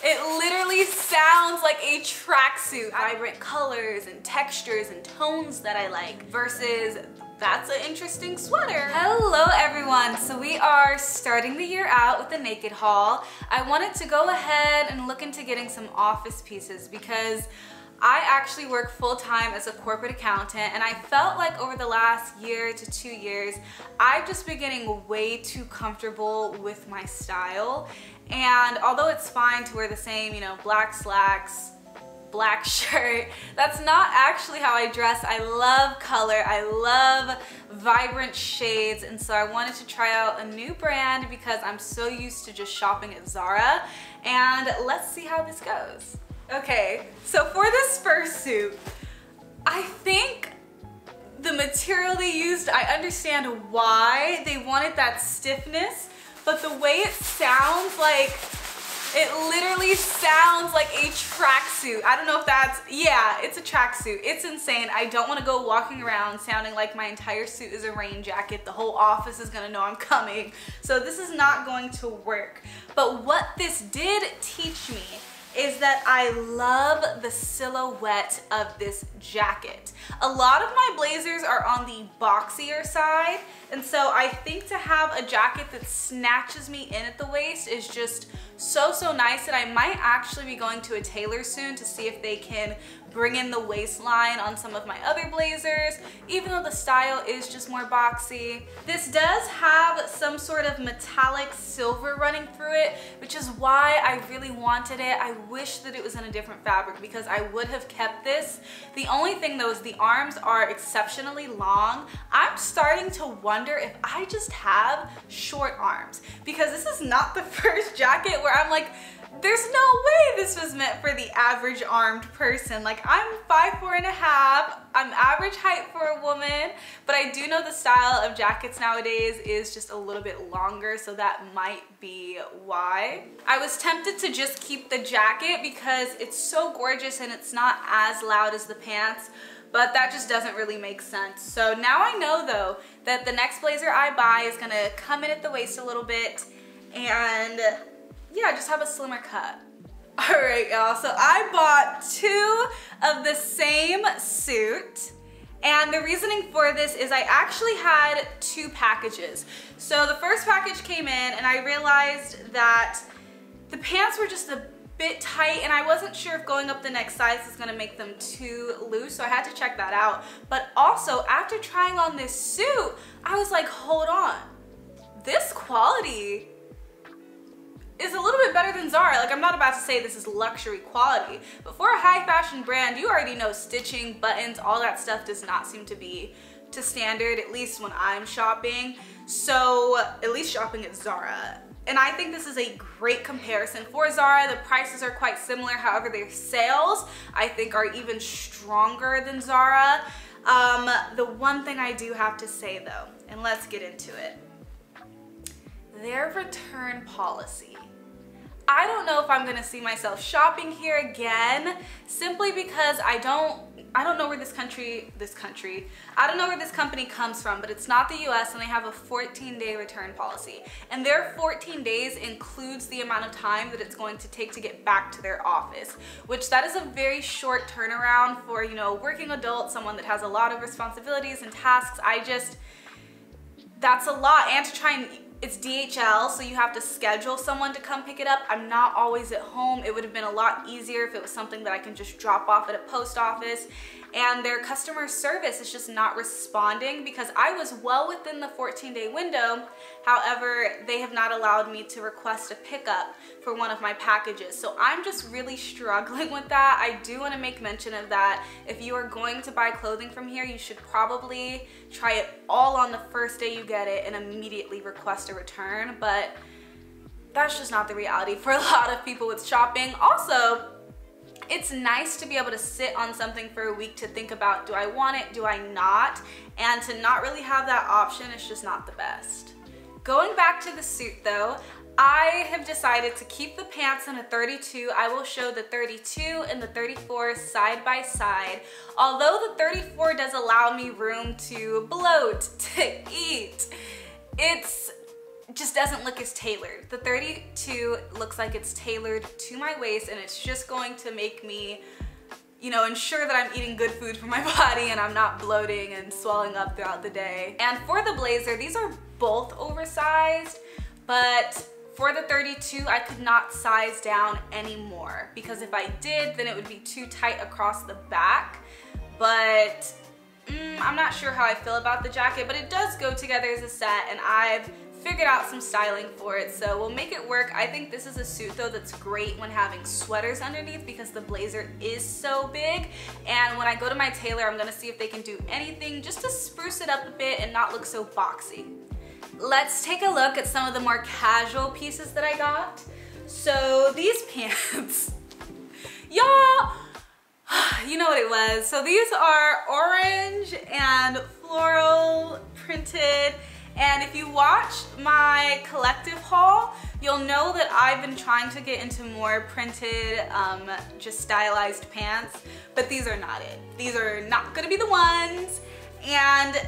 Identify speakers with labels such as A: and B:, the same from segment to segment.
A: It literally sounds like a tracksuit. Vibrant colors and textures and tones that I like versus that's an interesting sweater. Hello everyone. So we are starting the year out with the naked haul. I wanted to go ahead and look into getting some office pieces because I actually work full-time as a corporate accountant, and I felt like over the last year to 2 years, I've just been getting way too comfortable with my style. And although it's fine to wear the same, black slacks, black shirt, that's not actually how I dress. I love color, I love vibrant shades, and so I wanted to try out a new brand because I'm so used to just shopping at ZARA, and let's see how this goes. Okay, so for this first suit, I think the material they used, I understand why they wanted that stiffness, but the way it sounds like, it literally sounds like a tracksuit. I don't know if that's, yeah, it's a tracksuit. It's insane. I don't want to go walking around sounding like my entire suit is a rain jacket. The whole office is gonna know I'm coming. So this is not going to work. But what this did teach me is that I love the silhouette of this jacket. A lot of my blazers are on the boxier side, and so I think to have a jacket that snatches me in at the waist is just so nice, and I might actually be going to a tailor soon to see if they can bring in the waistline on some of my other blazers, even though the style is just more boxy. This does have some sort of metallic silver running through it, which is why I really wanted it. I wish that it was in a different fabric because I would have kept this. The only thing though is the arms are exceptionally long. I'm starting to wonder if I just have short arms because this is not the first jacket where I'm like, there's no way this was meant for the average armed person. Like, I'm 5'4.5", I'm average height for a woman, but I do know the style of jackets nowadays is just a little bit longer, so that might be why. I was tempted to just keep the jacket because it's so gorgeous and it's not as loud as the pants, but that just doesn't really make sense. So now I know though that the next blazer I buy is gonna come in at the waist a little bit and yeah, just have a slimmer cut. All right, y'all, so I bought 2 of the same suit, and the reasoning for this is I actually had 2 packages. So the first package came in and I realized that the pants were just a bit tight and I wasn't sure if going up the next size is gonna make them too loose, so I had to check that out. But also, after trying on this suit, I was like, hold on, this quality is a little bit better than ZARA. Like, I'm not about to say this is luxury quality, but for a high fashion brand, you already know stitching, buttons, all that stuff does not seem to be to standard, at least when I'm shopping. So, at least shopping at ZARA. And I think this is a great comparison for ZARA. The prices are quite similar, however their sales, I think, are even stronger than ZARA. The one thing I do have to say though, and let's get into it, their return policy. I don't know if I'm gonna see myself shopping here again, simply because I don't know where I don't know where this company comes from, but it's not the US, and they have a 14-day return policy. And their 14 days includes the amount of time that it's going to take to get back to their office, which that is a very short turnaround for, a working adult, someone that has a lot of responsibilities and tasks. That's a lot, and to try and, it's DHL, so you have to schedule someone to come pick it up. I'm not always at home. It would have been a lot easier if it was something that I can just drop off at a post office. And their customer service is just not responding because I was well within the 14-day window. However, they have not allowed me to request a pickup for one of my packages. So I'm just really struggling with that. I do want to make mention of that. If you are going to buy clothing from here, you should probably try it all on the first day you get it and immediately request a return. But that's just not the reality for a lot of people with shopping. Also, it's nice to be able to sit on something for a week to think about, do I want it, do I not? And to not really have that option is just not the best. Going back to the suit though, I have decided to keep the pants in a 32. I will show the 32 and the 34 side by side. Although the 34 does allow me room to bloat, to eat, it's just doesn't look as tailored. The 32 looks like it's tailored to my waist, and it's just going to make me, you know, ensure that I'm eating good food for my body and I'm not bloating and swelling up throughout the day. And for the blazer, these are both oversized, but for the 32, I could not size down anymore because if I did, then it would be too tight across the back. But I'm not sure how I feel about the jacket, but it does go together as a set, and I've figured out some styling for it, so we'll make it work. I think this is a suit though that's great when having sweaters underneath because the blazer is so big, and when I go to my tailor, I'm gonna see if they can do anything just to spruce it up a bit and not look so boxy. Let's take a look at some of the more casual pieces that I got. So these pants, y'all, you know what it was. So these are orange and floral printed. And if you watched my collective haul, you'll know that I've been trying to get into more printed, just stylized pants, but these are not it. These are not gonna be the ones. And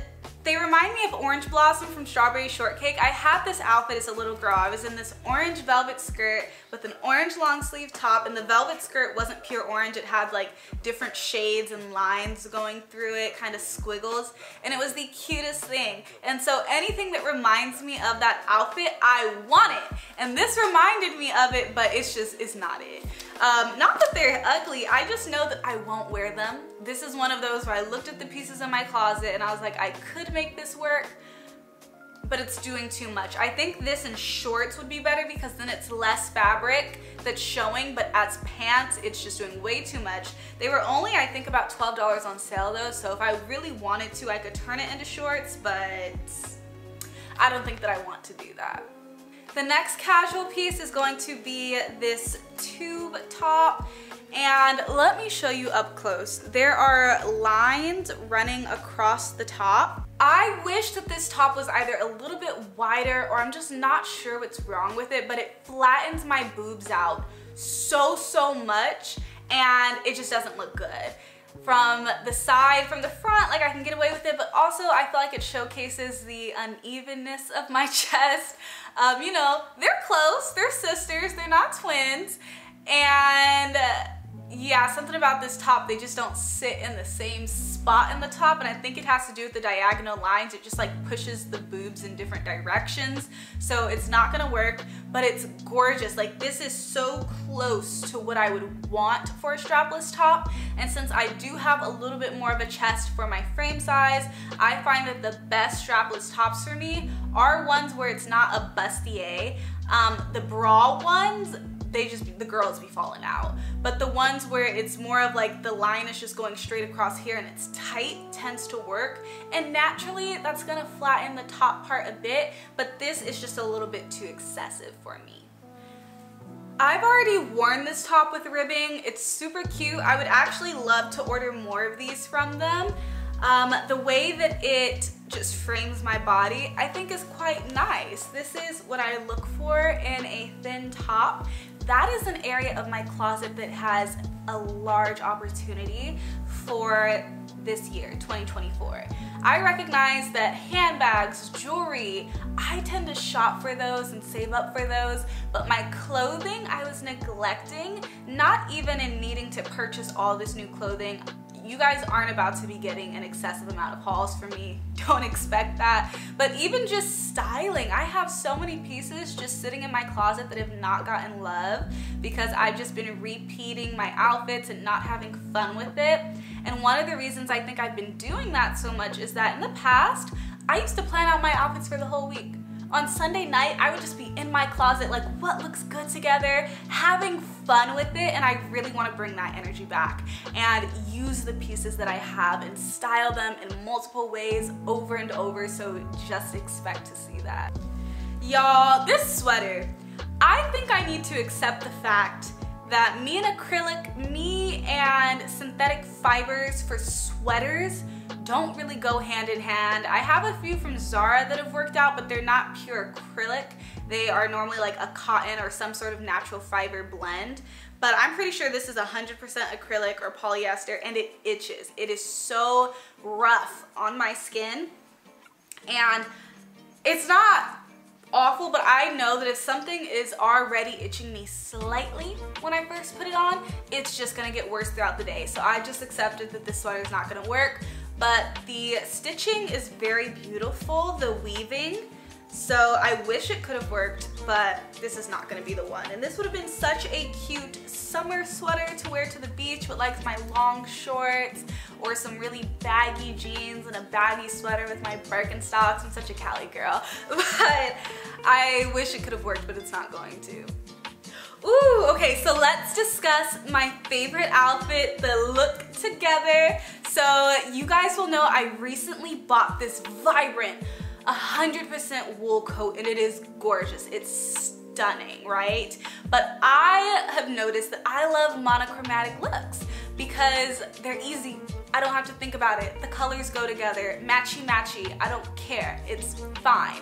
A: they remind me of Orange Blossom from Strawberry Shortcake. I had this outfit as a little girl. I was in this orange velvet skirt with an orange long sleeve top, and the velvet skirt wasn't pure orange. It had like different shades and lines going through it, kind of squiggles, and it was the cutest thing. And so anything that reminds me of that outfit, I want it. And this reminded me of it, but it's not it. Not that they're ugly, I just know that I won't wear them. This is one of those where I looked at the pieces in my closet and I was like, I could make this work, but it's doing too much. I think this in shorts would be better because then it's less fabric that's showing, but as pants, it's just doing way too much. They were only, I think, about $12 on sale though, so if I really wanted to, I could turn it into shorts, but I don't think that I want to do that. The next casual piece is going to be this tube top, and let me show you up close. There are lines running across the top. I wish that this top was either a little bit wider, or I'm just not sure what's wrong with it, but it flattens my boobs out so much, and it just doesn't look good. From the side, from the front, like I can get away with it, but also I feel like it showcases the unevenness of my chest. You know, they're close, they're sisters, they're not twins, and yeah, something about this top, they just don't sit in the same spot in the top, and I think it has to do with the diagonal lines. It just like pushes the boobs in different directions, so it's not gonna work, but it's gorgeous. Like, this is so close to what I would want for a strapless top, and since I do have a little bit more of a chest for my frame size, I find that the best strapless tops for me are ones where it's not a bustier. The bra ones, the girls be falling out. But the ones where it's more of like the line is just going straight across here and it's tight tends to work. And naturally, that's gonna flatten the top part a bit, but this is just a little bit too excessive for me. I've already worn this top with ribbing. It's super cute. I would actually love to order more of these from them. The way that it just frames my body, I think is quite nice. This is what I look for in a thin top. That is an area of my closet that has a large opportunity for this year, 2024. I recognize that handbags, jewelry, I tend to shop for those and save up for those, but my clothing I was neglecting, not even in needing to purchase all this new clothing. You guys aren't about to be getting an excessive amount of hauls from me. Don't expect that. But even just styling, I have so many pieces just sitting in my closet that have not gotten love because I've just been repeating my outfits and not having fun with it. And one of the reasons I think I've been doing that so much is that in the past, I used to plan out my outfits for the whole week. On Sunday night, I would just be in my closet like, what looks good together, having fun with it, and I really want to bring that energy back and use the pieces that I have and style them in multiple ways over and over, so just expect to see that. Y'all, this sweater, I think I need to accept the fact that me and synthetic fibers for sweaters don't really go hand in hand. I have a few from ZARA that have worked out, but they're not pure acrylic. They are normally like a cotton or some sort of natural fiber blend. But I'm pretty sure this is 100% acrylic or polyester, and it itches. It is so rough on my skin, and it's not awful, but I know that if something is already itching me slightly when I first put it on, it's just gonna get worse throughout the day. So I just accepted that this sweater is not gonna work, but the stitching is very beautiful, the weaving. So I wish it could have worked, but this is not gonna be the one. And this would have been such a cute summer sweater to wear to the beach with like my long shorts or some really baggy jeans and a baggy sweater with my Birkenstocks. I'm such a Cali girl. But I wish it could have worked, but it's not going to. Ooh, okay, so let's discuss my favorite outfit, the look together. So you guys will know I recently bought this vibrant 100% wool coat, and it is gorgeous. It's stunning, right? But I have noticed that I love monochromatic looks because they're easy. I don't have to think about it. The colors go together, matchy matchy. I don't care, it's fine.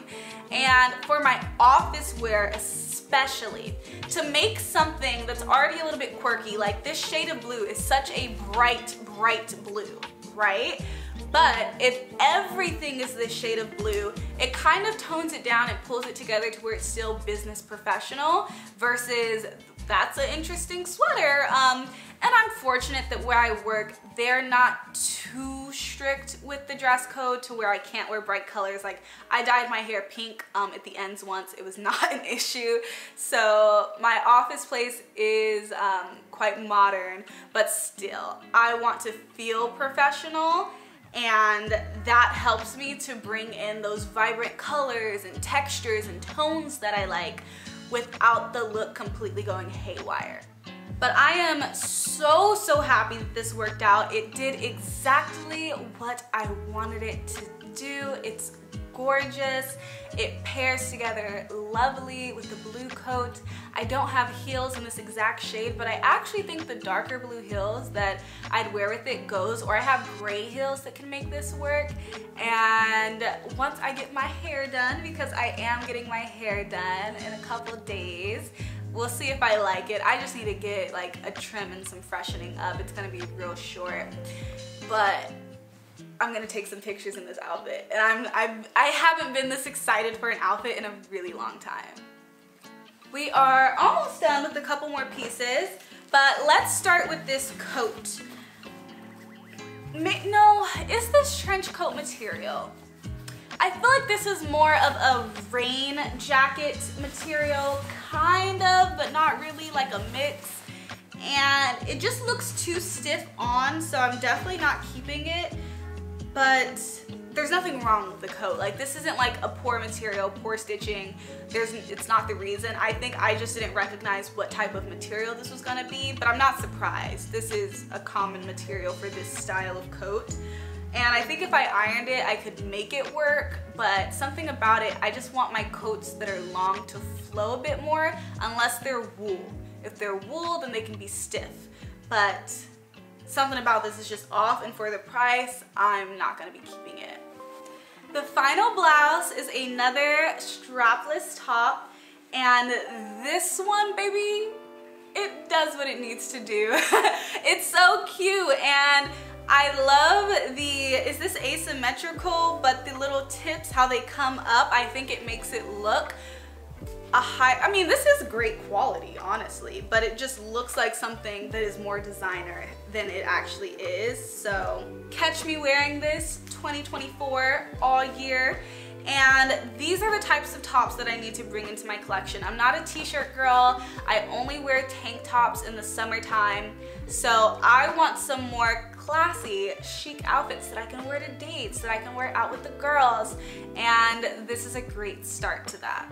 A: And for my office wear especially, to make something that's already a little bit quirky, like this shade of blue is such a bright, bright blue, right? But if everything is this shade of blue, it kind of tones it down and pulls it together to where it's still business professional versus that's an interesting sweater. And I'm fortunate that where I work, they're not too strict with the dress code to where I can't wear bright colors. Like I dyed my hair pink at the ends once. It was not an issue. So my office place is quite modern, but still I want to feel professional. And that helps me to bring in those vibrant colors and textures and tones that I like without the look completely going haywire. But I am so, so happy that this worked out. It did exactly what I wanted it to do. It's gorgeous. It pairs together lovely with the blue coat. I don't have heels in this exact shade, but I actually think the darker blue heels that I'd wear with it goes, or I have gray heels that can make this work. And once I get my hair done, because I am getting my hair done in a couple days, we'll see if I like it. I just need to get like a trim and some freshening up. It's gonna be real short, but I'm gonna take some pictures in this outfit. And I haven't been this excited for an outfit in a really long time. We are almost done with a couple more pieces, but let's start with this coat. No, is this trench coat material? I feel like this is more of a rain jacket material, kind of, but not really, like a mix. And it just looks too stiff on, so I'm definitely not keeping it. But there's nothing wrong with the coat. Like this isn't like a poor material, poor stitching. It's not the reason. I think I just didn't recognize what type of material this was gonna be, but I'm not surprised. This is a common material for this style of coat. And I think if I ironed it, I could make it work, but something about it, I just want my coats that are long to flow a bit more, unless they're wool. If they're wool, then they can be stiff. But something about this is just off, and for the price, I'm not gonna be keeping it. The final blouse is another strapless top, and this one, baby, it does what it needs to do. It's so cute, and I love is this asymmetrical, but the little tips, how they come up, I think it makes it look I mean, this is great quality, honestly, but it just looks like something that is more designer than it actually is. So catch me wearing this 2024 all year. And these are the types of tops that I need to bring into my collection. I'm not a t-shirt girl. I only wear tank tops in the summertime. So I want some more classy, chic outfits that I can wear to dates, that I can wear out with the girls. And this is a great start to that.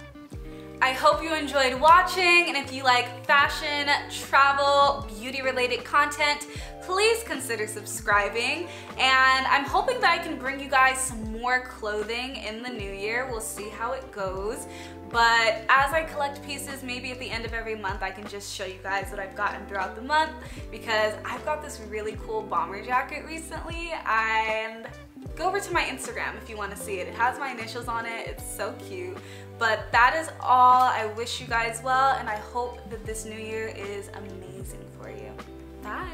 A: I hope you enjoyed watching, and if you like fashion, travel, beauty related content, please consider subscribing. And I'm hoping that I can bring you guys some more clothing in the new year. We'll see how it goes. But as I collect pieces, maybe at the end of every month, I can just show you guys what I've gotten throughout the month, because I've got this really cool bomber jacket recently, and go over to my Instagram if you want to see it. It has my initials on it. It's so cute. But that is all. I wish you guys well, and I hope that this new year is amazing for you. Bye.